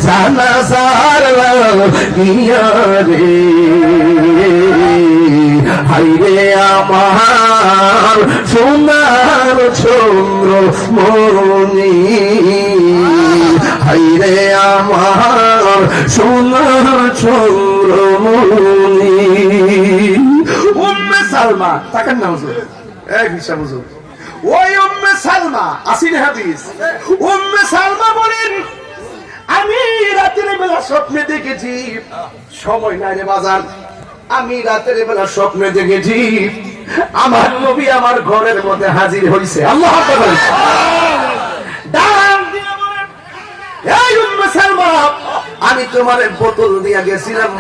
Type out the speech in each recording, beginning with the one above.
জানাজার লাগিয়া রে হাইরে আমার সোনার চন্দ্র মনি হাইরে আমার সোনার চন্দ্র মনি উম্মে সালমা তাকান না হুজুর এই হিসাব হুজুর ওই উম্মে সালমা আসিন হাদিস উম্মে সালমা বলেন আমি রাতের বেলা স্বপ্নে দেখেছি সময় নাই রে বাজার আমি রাতের বেলা স্বপ্নে দেখেছি আমার নবী আমার ঘরের মধ্যে হাজির হইছে আল্লাহু আকবার ডাক দিয়ে বলেন এই উম্মে সালমা আমি তোমার বোতল দিয়া গেছিলাম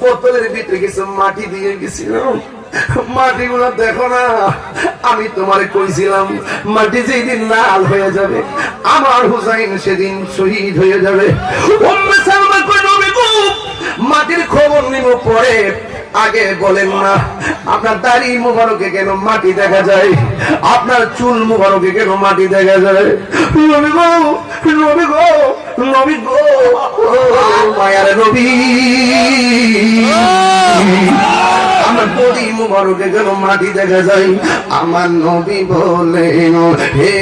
বোতলের ভিতরে কিছু মাটি দিয়ে গেছিলাম মাটিগুলো দেখো না আমি তোমারে কইছিলাম মাটি যেদিন লাল হয়ে যাবে আমার হুসাইন সেদিন শহীদ হয়ে যাবে উম্মে সালমা কই নবী গো মাটির খবর নিব পরে আগে বলেন না আপনার দাড়ি মুবারকে কেন মাটি দেখা যায় আপনার চুল মুবারকে কেন মাটি দেখা যায় নবী গো নবী গো নবী গো মায়ার নবী আমার বডি মুবারকে কেন মাটি দেখা যায় আমার নবী বলেন হে